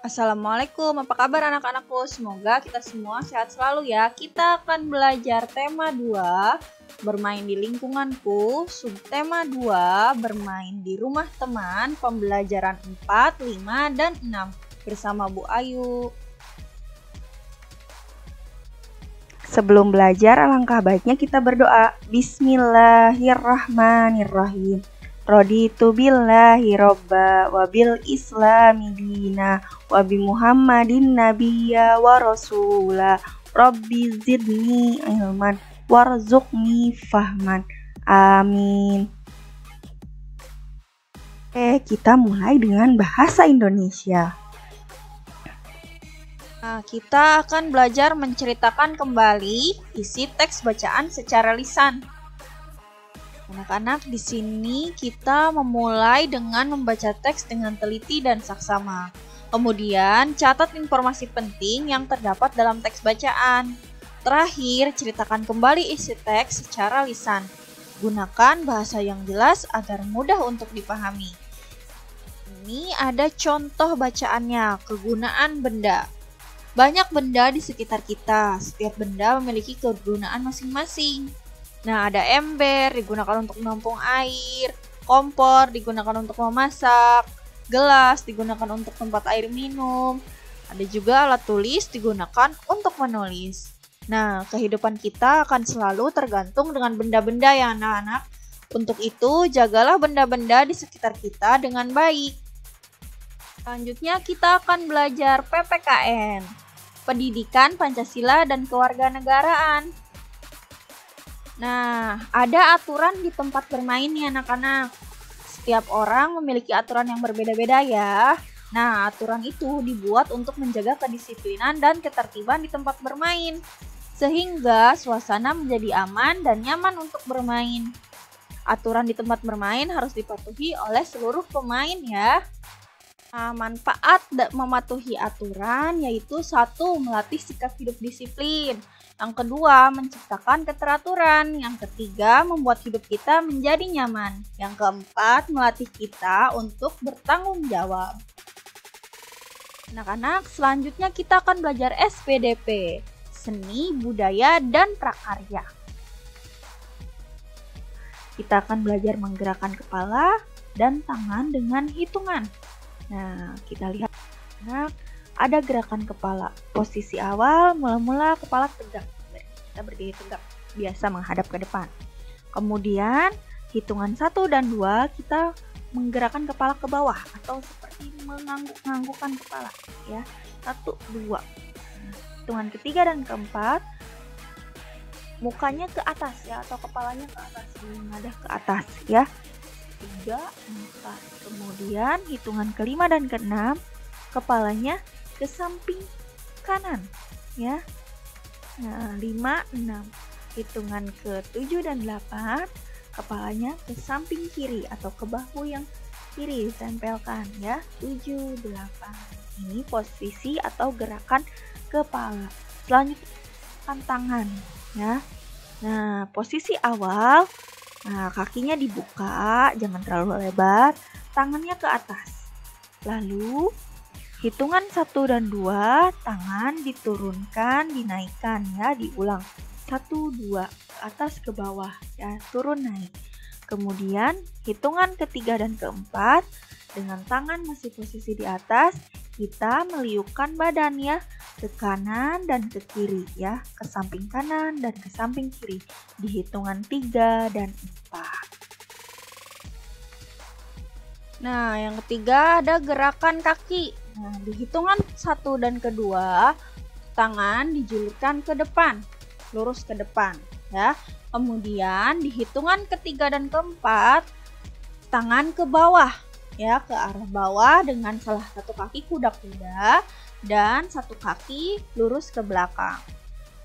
Assalamualaikum, apa kabar anak-anakku? Semoga kita semua sehat selalu ya. Kita akan belajar tema 2, bermain di lingkunganku, subtema 2, bermain di rumah teman, pembelajaran 4, 5, dan 6 bersama Bu Ayu. Sebelum belajar, alangkah baiknya kita berdoa. Bismillahirrahmanirrahim. Raditu billahi robba wa bil islami dina wa bi muhammadin nabiyya wa rasula rabbi zidni ilman warzuqni fahman amin. Kita mulai dengan bahasa Indonesia. Kita akan belajar menceritakan kembali isi teks bacaan secara lisan. Anak-anak, di sini kita memulai dengan membaca teks dengan teliti dan saksama. Kemudian, catat informasi penting yang terdapat dalam teks bacaan. Terakhir, ceritakan kembali isi teks secara lisan. Gunakan bahasa yang jelas agar mudah untuk dipahami. Ini ada contoh bacaannya, kegunaan benda. Banyak benda di sekitar kita, setiap benda memiliki kegunaan masing-masing. Nah, ada ember digunakan untuk menampung air, kompor digunakan untuk memasak, gelas digunakan untuk tempat air minum, ada juga alat tulis digunakan untuk menulis. Nah, kehidupan kita akan selalu tergantung dengan benda-benda ya anak-anak. Untuk itu, jagalah benda-benda di sekitar kita dengan baik. Selanjutnya kita akan belajar PPKN, Pendidikan Pancasila dan Kewarganegaraan. Nah, ada aturan di tempat bermain nih anak-anak. Setiap orang memiliki aturan yang berbeda-beda ya. Nah, aturan itu dibuat untuk menjaga kedisiplinan dan ketertiban di tempat bermain, sehingga suasana menjadi aman dan nyaman untuk bermain. Aturan di tempat bermain harus dipatuhi oleh seluruh pemain ya. Nah, manfaat mematuhi aturan yaitu 1. Melatih sikap hidup disiplin. Yang kedua, menciptakan keteraturan. Yang ketiga, membuat hidup kita menjadi nyaman. Yang keempat, melatih kita untuk bertanggung jawab. Anak-anak, selanjutnya kita akan belajar SPDP, Seni, Budaya, dan Prakarya. Kita akan belajar menggerakkan kepala dan tangan dengan hitungan. Nah, kita lihat ada gerakan kepala. Posisi awal, mula-mula kepala tegak. Kita berdiri tegak, biasa menghadap ke depan. Kemudian, hitungan 1 dan 2, kita menggerakkan kepala ke bawah atau seperti mengangguk-anggukkan kepala. Ya, 1, 2. Hitungan ketiga dan keempat, mukanya ke atas ya, atau kepalanya ke atas, menghadap ke atas ya. 3, 4. Kemudian, hitungan kelima dan keenam, kepalanya ke samping kanan ya. Nah, 5, 6. Hitungan ke-7 dan 8, kepalanya ke samping kiri atau ke bahu yang kiri ditempelkan ya. 7, 8. Ini posisi atau gerakan kepala. Selanjutnya tangan ya. Nah, posisi awal, kakinya dibuka, jangan terlalu lebar, tangannya ke atas. Lalu hitungan 1 dan 2, tangan diturunkan, dinaikkan ya, diulang. 1, 2, ke atas ke bawah ya, turun naik. Kemudian hitungan ketiga dan keempat, dengan tangan masih posisi di atas, kita meliukkan badan ya, ke kanan dan ke kiri ya, ke samping kanan dan ke samping kiri, di hitungan 3 dan 4. Nah, yang ketiga ada gerakan kaki. Nah, di hitungan 1 dan kedua, tangan dijulurkan ke depan, lurus ke depan ya. Kemudian di hitungan ketiga dan keempat, tangan ke bawah ya, ke arah bawah dengan salah satu kaki kuda-kuda dan satu kaki lurus ke belakang.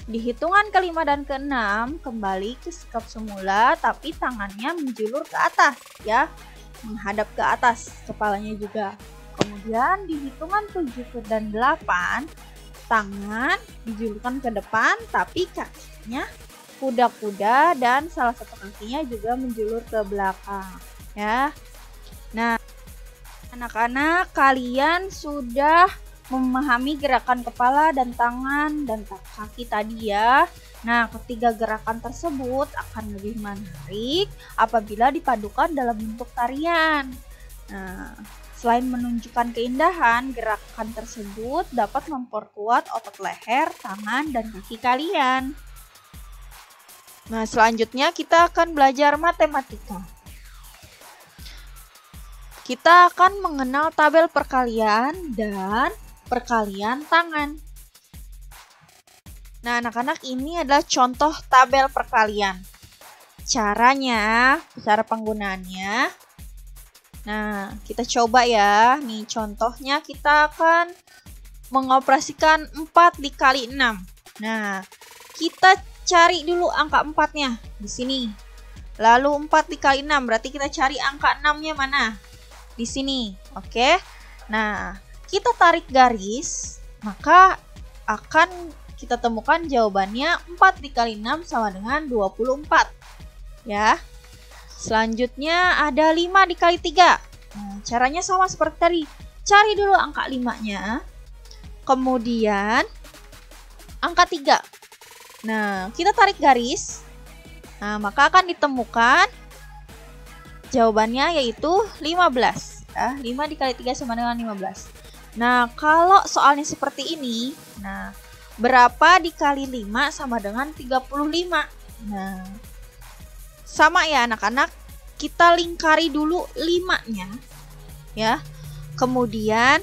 Di hitungan kelima dan keenam, kembali ke sikap semula tapi tangannya menjulur ke atas ya, menghadap ke atas, kepalanya juga. Kemudian di hitungan 7 dan 8, tangan dijulurkan ke depan tapi kakinya kuda-kuda dan salah satu kakinya juga menjulur ke belakang ya. Nah, anak-anak, kalian sudah memahami gerakan kepala dan tangan dan kaki tadi ya. Nah, ketiga gerakan tersebut akan lebih menarik apabila dipadukan dalam bentuk tarian. Nah, selain menunjukkan keindahan, gerakan tersebut dapat memperkuat otot leher, tangan, dan kaki kalian. Nah, selanjutnya kita akan belajar matematika. Kita akan mengenal tabel perkalian dan perkalian tangan. Nah, anak-anak, ini adalah contoh tabel perkalian. Caranya, cara penggunaannya. Nah, kita coba ya. Nih contohnya kita akan mengoperasikan 4 dikali 6. Nah, kita cari dulu angka 4-nya di sini. Lalu 4 dikali 6, berarti kita cari angka 6-nya mana? Di sini. Oke. Nah, kita tarik garis, maka akan kita temukan jawabannya 4 dikali 6 sama dengan 24. Ya. Selanjutnya ada 5 dikali 3. Nah, caranya sama seperti tadi. Cari dulu angka 5-nya. Kemudian angka 3. Nah, kita tarik garis. Nah, maka akan ditemukan jawabannya yaitu 15. Ya, 5 dikali 3 sama dengan 15. Nah, kalau soalnya seperti ini, nah, berapa dikali 5 sama dengan 35? Nah, sama ya anak-anak, kita lingkari dulu 5-nya. Ya. Kemudian,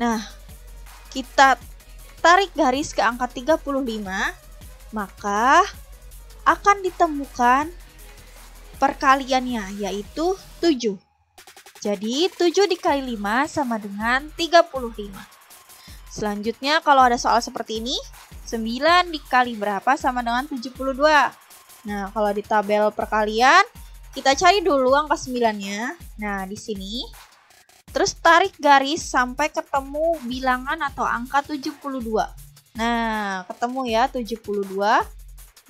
nah, kita tarik garis ke angka 35, maka akan ditemukan perkaliannya yaitu 7. Jadi 7 dikali 5 sama dengan 35. Selanjutnya kalau ada soal seperti ini, 9 dikali berapa sama dengan 72. Nah, kalau di tabel perkalian, kita cari dulu angka 9-nya. Nah, di sini. Terus tarik garis sampai ketemu bilangan atau angka 72. Nah, ketemu ya 72.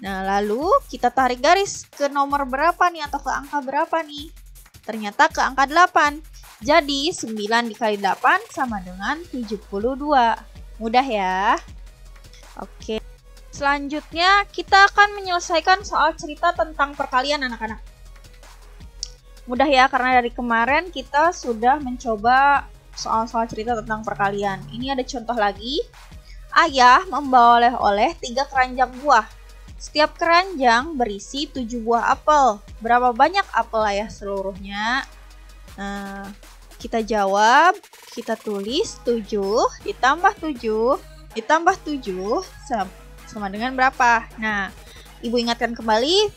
Nah, lalu kita tarik garis ke nomor berapa nih atau ke angka berapa nih? Ternyata ke angka 8. Jadi 9 dikali 8 sama dengan 72. Mudah ya? Oke. Selanjutnya kita akan menyelesaikan soal cerita tentang perkalian anak-anak. Mudah ya, karena dari kemarin kita sudah mencoba soal-soal cerita tentang perkalian. Ini ada contoh lagi. Ayah membawa oleh-oleh 3 keranjang buah. Setiap keranjang berisi 7 buah apel. Berapa banyak apel ayah seluruhnya? Nah, kita jawab, kita tulis 7 ditambah 7 ditambah 7 sama dengan berapa? Nah, Ibu ingatkan kembali,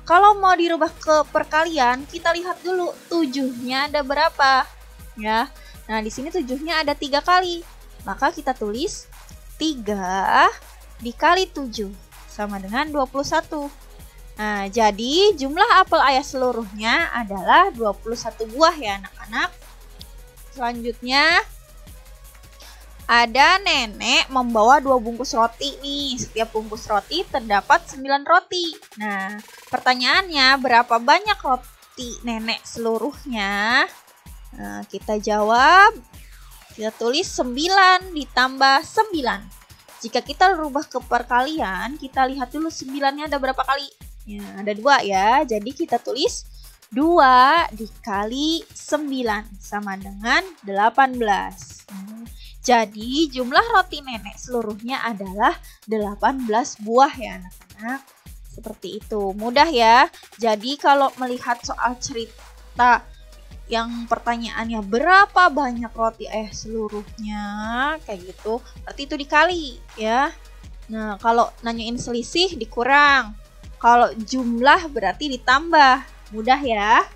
kalau mau dirubah ke perkalian, kita lihat dulu 7-nya ada berapa. Ya. Nah, di sini 7-nya ada 3 kali. Maka kita tulis 3 dikali 7 sama dengan 21. Nah, jadi jumlah apel ayah seluruhnya adalah 21 buah ya anak-anak. Selanjutnya ada nenek membawa 2 bungkus roti nih. Setiap bungkus roti terdapat 9 roti. Nah, pertanyaannya berapa banyak roti nenek seluruhnya? Nah, kita jawab, kita tulis 9 ditambah 9. Jika kita rubah ke perkalian, kita lihat dulu 9-nya ada berapa kali? Ya, ada 2 ya. Jadi kita tulis 2 dikali 9 sama dengan 18. Jadi jumlah roti nenek seluruhnya adalah 18 buah ya anak-anak. Seperti itu. Mudah ya. Jadi kalau melihat soal cerita yang pertanyaannya berapa banyak roti ayah seluruhnya, kayak gitu, berarti itu dikali ya. Nah, kalau nanyain selisih dikurang. Kalau jumlah berarti ditambah. Mudah ya.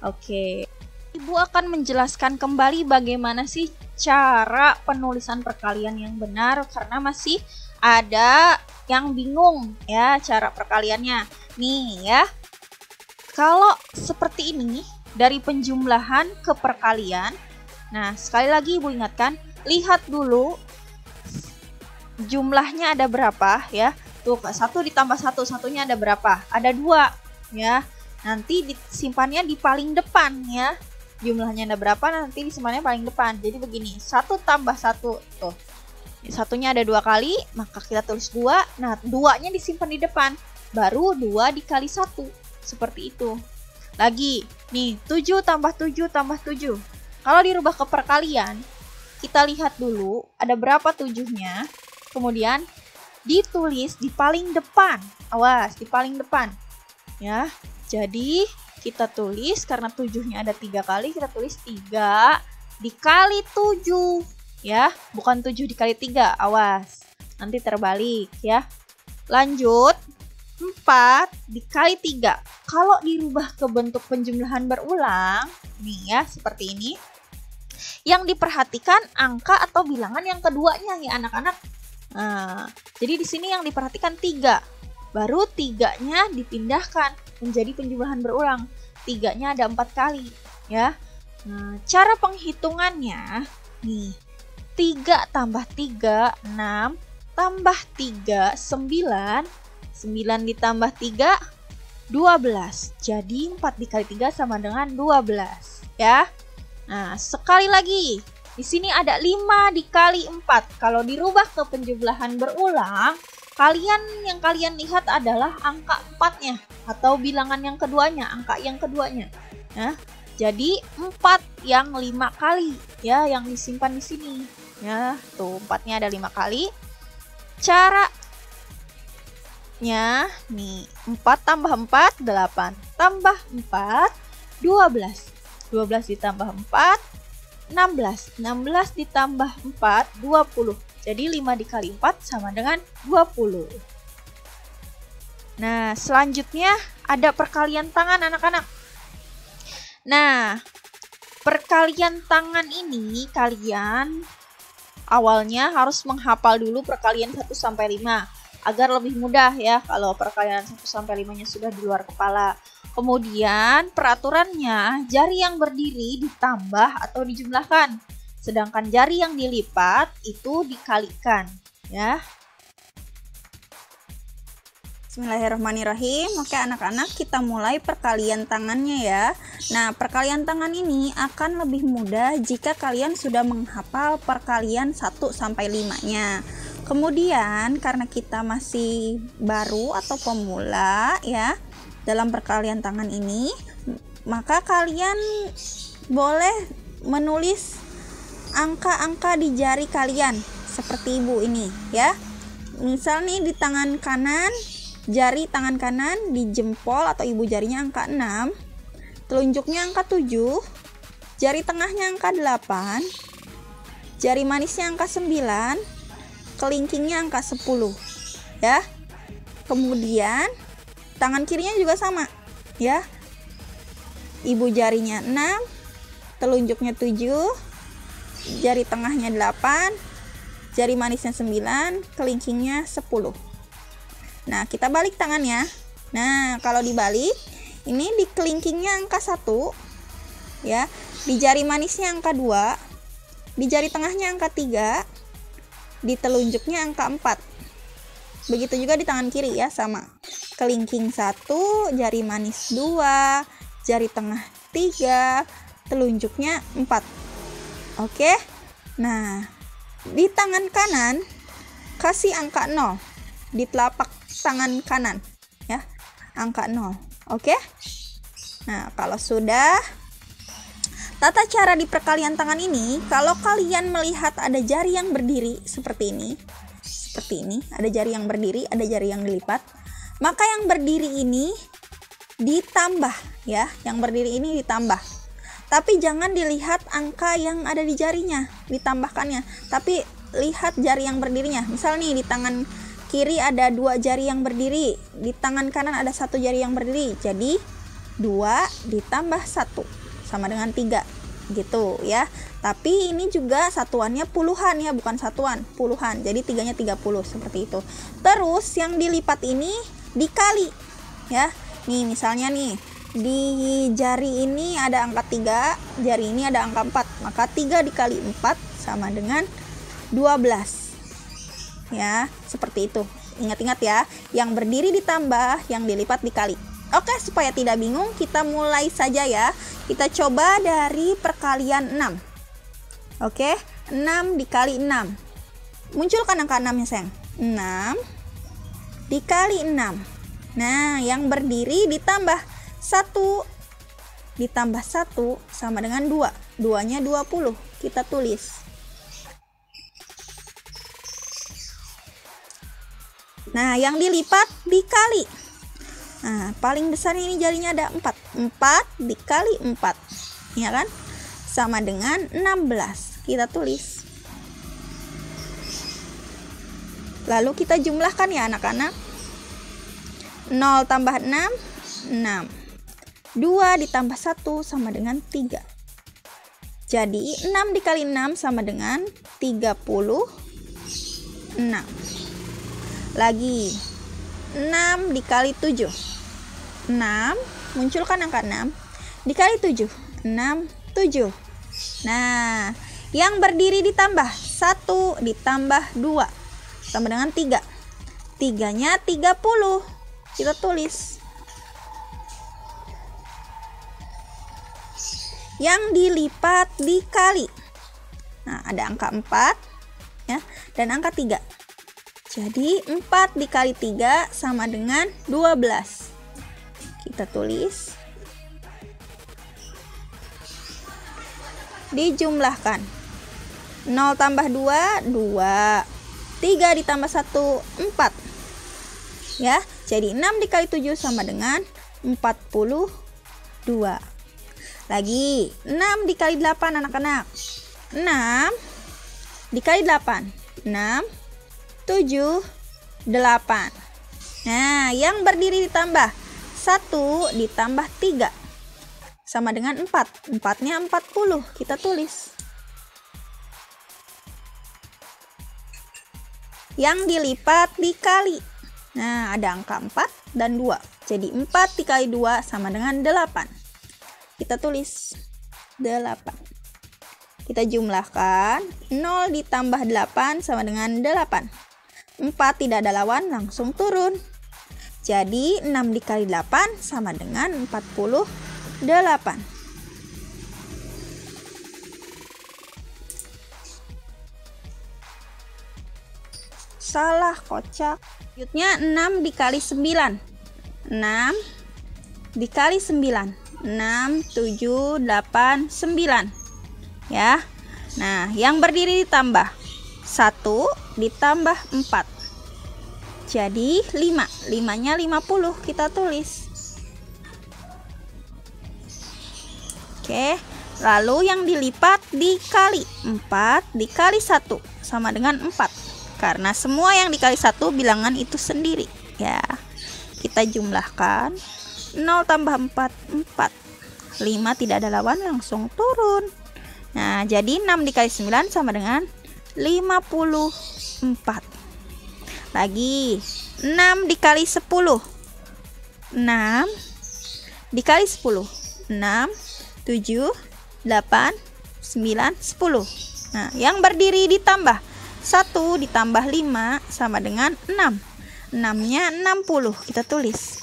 Oke. Ibu akan menjelaskan kembali bagaimana sih cara penulisan perkalian yang benar, karena masih ada yang bingung ya cara perkaliannya. Nih ya. Kalau seperti ini, dari penjumlahan ke perkalian. Nah, sekali lagi Ibu ingatkan, lihat dulu jumlahnya ada berapa ya. Tuh, 1 ditambah 1, satunya ada berapa? Ada 2 ya. Nanti disimpannya di paling depan ya. jumlahnya ada berapa, nanti disimpannya paling depan. Jadi begini, 1 tambah 1 tuh. Satunya ada 2 kali, maka kita tulis 2. Nah, 2-nya disimpan di depan. Baru 2 dikali 1. Seperti itu. Lagi, nih 7 tambah 7 tambah 7. Kalau dirubah ke perkalian, kita lihat dulu ada berapa 7-nya. Kemudian ditulis di paling depan. Awas, di paling depan. Ya, jadi kita tulis karena 7-nya ada 3 kali, kita tulis 3 dikali 7. Ya, bukan 7 dikali 3. Awas, nanti terbalik ya. Lanjut, 4 dikali 3. Kalau dirubah ke bentuk penjumlahan berulang, nih ya, seperti ini. Yang diperhatikan angka atau bilangan yang keduanya ya anak-anak. Nah, jadi di sini yang diperhatikan 3. Baru 3-nya dipindahkan menjadi penjumlahan berulang. 3-nya ada 4 kali ya. Nah, cara penghitungannya nih. 3 tambah 3, 6. Tambah 3, 9. 9 ditambah 3, 12. Jadi 4 dikali 3 sama dengan 12 ya. Nah, sekali lagi. Di sini ada 5 dikali 4. Kalau dirubah ke penjumlahan berulang, yang kalian lihat adalah angka 4-nya atau bilangan yang keduanya, angka yang keduanya. Nah, jadi 4 yang 5 kali ya yang disimpan di sini. Ya, tuh 4-nya ada 5 kali. Caranya nih, 4 tambah 4, 8. Tambah 4, 12. 12 ditambah 4, 16. 16 ditambah 4, 20. Jadi 5 dikali 4 sama dengan 20. Nah, selanjutnya ada perkalian tangan anak-anak. Nah, perkalian tangan ini kalian awalnya harus menghafal dulu perkalian 1 sampai 5 agar lebih mudah ya kalau perkalian 1 sampai 5-nya sudah di luar kepala. Kemudian peraturannya jari yang berdiri ditambah atau dijumlahkan. Sedangkan jari yang dilipat itu dikalikan ya. Bismillahirrahmanirrahim. Oke anak-anak, kita mulai perkalian tangannya ya. Nah, perkalian tangan ini akan lebih mudah jika kalian sudah menghafal perkalian 1 sampai 5-nya. Kemudian karena kita masih baru atau pemula ya dalam perkalian tangan ini, maka kalian boleh menulis angka-angka di jari kalian seperti ibu ini ya. Misal nih di tangan kanan, jari tangan kanan di jempol atau ibu jarinya angka 6, telunjuknya angka 7, jari tengahnya angka 8, jari manisnya angka 9, kelingkingnya angka 10 ya. Kemudian tangan kirinya juga sama ya. Ibu jarinya 6, telunjuknya 7, jari tengahnya 8, jari manisnya 9, kelingkingnya 10. Nah, kita balik tangannya. Nah, kalau dibalik, ini di kelingkingnya angka 1 ya, di jari manisnya angka 2, di jari tengahnya angka 3, di telunjuknya angka 4. Begitu juga di tangan kiri ya, sama. Kelingking 1, jari manis 2, jari tengah 3, telunjuknya 4. Oke. Nah, di tangan kanan kasih angka 0 di telapak tangan kanan ya, angka 0. Oke. Nah, kalau sudah, tata cara di perkalian tangan ini, kalau kalian melihat ada jari yang berdiri seperti ini, ada jari yang berdiri, ada jari yang dilipat, maka yang berdiri ini ditambah ya, yang berdiri ini ditambah. Tapi jangan dilihat angka yang ada di jarinya, ditambahkannya, tapi lihat jari yang berdirinya. Misal nih di tangan kiri ada 2 jari yang berdiri, di tangan kanan ada 1 jari yang berdiri, jadi 2 ditambah 1 sama dengan 3 gitu ya. Tapi ini juga satuannya puluhan ya, bukan satuan, puluhan. Jadi 3-nya 30 seperti itu. Terus yang dilipat ini dikali ya. Nih misalnya nih, di jari ini ada angka 3, jari ini ada angka 4. Maka 3 dikali 4 sama dengan 12. Ya, seperti itu. Ingat-ingat ya, yang berdiri ditambah, yang dilipat dikali. Oke, supaya tidak bingung, kita mulai saja ya. Kita coba dari perkalian 6. Oke, 6 dikali 6. Munculkan angka 6 ya sayang. 6 dikali 6. Nah, yang berdiri ditambah 1 ditambah 1 sama dengan 2. 2-nya 20. Kita tulis. Nah, yang dilipat dikali. Nah, paling besar ini jadinya ada 4. 4 dikali 4. Ya kan? Sama dengan 16. Kita tulis. Lalu kita jumlahkan ya anak-anak. 0 tambah 6, 6. 2 ditambah 1 sama dengan 3. Jadi 6 dikali 6 sama dengan 36. Lagi 6 dikali 7. 6, munculkan angka 6 dikali 7. 6, 7. Nah, yang berdiri ditambah 1 ditambah 2 sama dengan 3. 3-nya 30. Kita tulis. Yang dilipat dikali. Nah, ada angka 4 ya, dan angka 3. Jadi 4 dikali 3 sama dengan 12. Kita tulis. Dijumlahkan. 0 tambah 2, 2. 3 ditambah 1, 4. Ya, jadi 6 dikali 7 sama dengan 42. Lagi, 6 dikali 8 anak-anak. 6 dikali 8. 6, 7, 8. Nah, yang berdiri ditambah 1 ditambah 3 sama dengan 4. 4-nya 40. Kita tulis. Yang dilipat dikali. Nah, ada angka 4 dan 2. Jadi 4 dikali 2 sama dengan 8. Kita tulis 8. Kita jumlahkan. 0 ditambah 8 sama dengan 8. 4 tidak ada lawan, langsung turun. Jadi 6 dikali 8 sama dengan 48. Salah, kocak. Selanjutnya 6 dikali 9. 6 dikali 9. 6, 7, 8, 9. Ya. Nah, yang berdiri ditambah 1 ditambah 4. Jadi 5. 5-nya 50. Kita tulis. Oke. Lalu yang dilipat dikali. 4 dikali 1 sama dengan 4. Karena semua yang dikali 1 bilangan itu sendiri. Ya. Kita jumlahkan. 0 tambah 4, 4. 5 tidak ada lawan, langsung turun. Nah, jadi 6 dikali 9 sama dengan 54. Lagi 6 dikali 10. 6 dikali 10. 6, 7, 8, 9, 10. Nah, yang berdiri ditambah 1 ditambah 5 sama dengan 6. 6-nya 60. Kita tulis.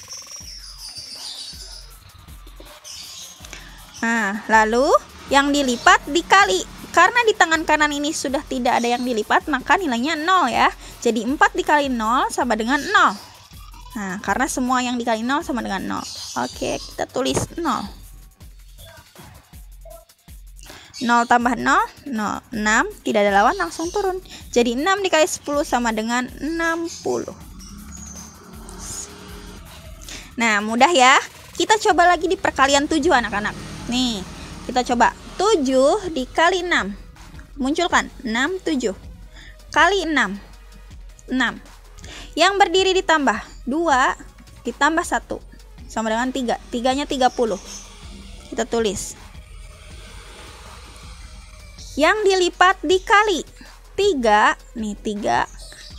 Nah, lalu yang dilipat dikali. Karena di tangan kanan ini sudah tidak ada yang dilipat, maka nilainya 0 ya. Jadi 4 dikali 0 sama dengan 0. Nah, karena semua yang dikali 0 sama dengan 0. Oke, kita tulis 0. 0 tambah 0, 0. 6, tidak ada lawan, langsung turun. Jadi 6 dikali 10 sama dengan 60. Nah, mudah ya. Kita coba lagi di perkalian 7 anak-anak. Nih, kita coba. 7 dikali 6. Munculkan. 6, 7. Kali 6. 6. Yang berdiri ditambah. 2 ditambah 1. Sama dengan 3. 3-nya 30. Kita tulis. Yang dilipat dikali. 3. Nih, 3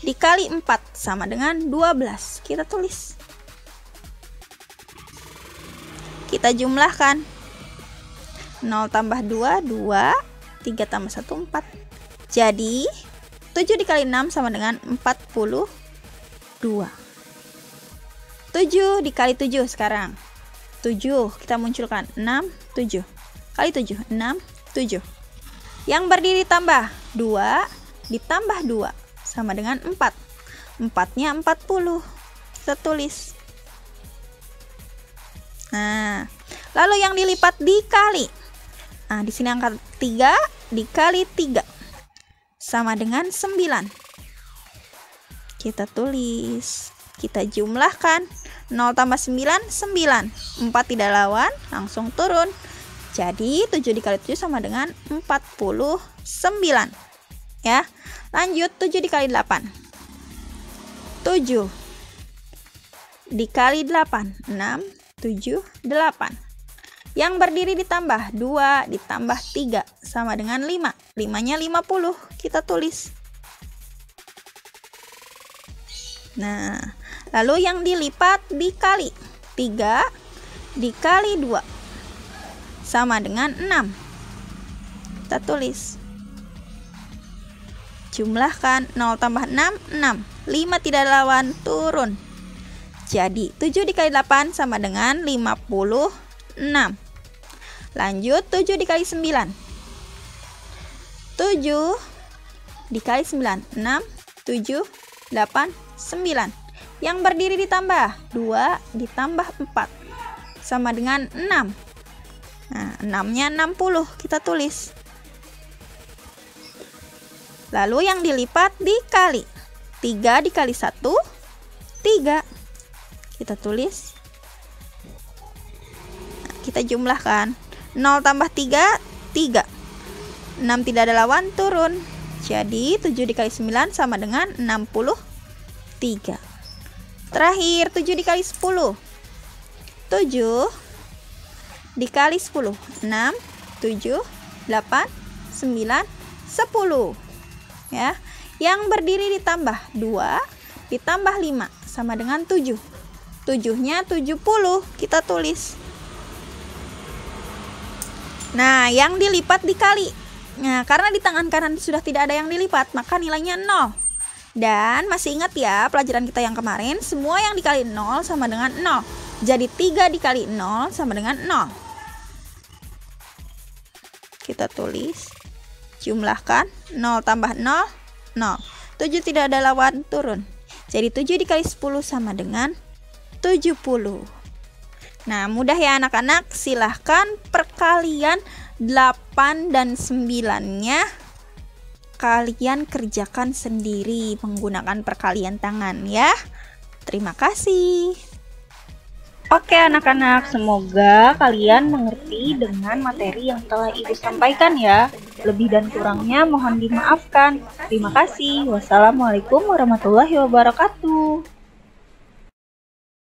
dikali 4. Sama dengan 12. Kita tulis. Kita jumlahkan. 0 tambah 2, 2. 3 tambah 1, 4. Jadi 7 dikali 6 sama dengan 42. 7 dikali 7 sekarang. 7 kita munculkan 6, 7. Kali 7, 6, 7. Yang berdiri tambah 2 ditambah 2 sama dengan 4. 4-nya 40. Kita tulis. Nah, lalu yang dilipat dikali. Nah, di sini angka 3 dikali 3 sama dengan 9. Kita tulis. Kita jumlahkan. 0 tambah 9, 9. 4 tidak lawan, langsung turun. Jadi 7 dikali 7 sama dengan 49. Ya. Lanjut 7 dikali 8. 7 dikali 8, 6, 7, 8. Yang berdiri ditambah 2 ditambah 3 sama dengan 5. 5-nya 50. Kita tulis. Nah, lalu yang dilipat dikali. 3 dikali 2 sama dengan 6. Kita tulis. Jumlahkan. 0 tambah 6, 6. 5 tidak lawan, turun. Jadi 7 dikali 8 sama dengan 56. Lanjut 7 dikali 9. 7 dikali 9, 6, 7, 8, 9. Yang berdiri ditambah 2 ditambah 4 sama dengan 6. Nah, 6-nya 60. Kita tulis. Lalu yang dilipat dikali. 3 dikali 1, 3. Kita tulis. Nah, kita jumlahkan. 0 tambah 3, 3. 6 tidak ada lawan, turun. Jadi 7 dikali 9 sama dengan 63. Terakhir 7 dikali 10. 7 dikali 10. 6, 7, 8, 9, 10. Ya. Yang berdiri ditambah 2 ditambah 5 sama dengan 7. 7-nya 70. Kita tulis. Nah, yang dilipat dikali. Nah, karena di tangan kanan sudah tidak ada yang dilipat, maka nilainya 0. Dan masih ingat ya pelajaran kita yang kemarin, semua yang dikali 0 sama dengan 0. Jadi 3 dikali 0 sama dengan 0. Kita tulis. Jumlahkan. 0 tambah 0, 0. 7 tidak ada lawan, turun. Jadi 7 dikali 10 sama dengan 70. Nah, mudah ya anak-anak. Silahkan perkalian 8 dan 9-nya kalian kerjakan sendiri menggunakan perkalian tangan ya. Terima kasih. Oke anak-anak, semoga kalian mengerti dengan materi yang telah Ibu sampaikan ya. Lebih dan kurangnya mohon dimaafkan. Terima kasih. Wassalamualaikum warahmatullahi wabarakatuh.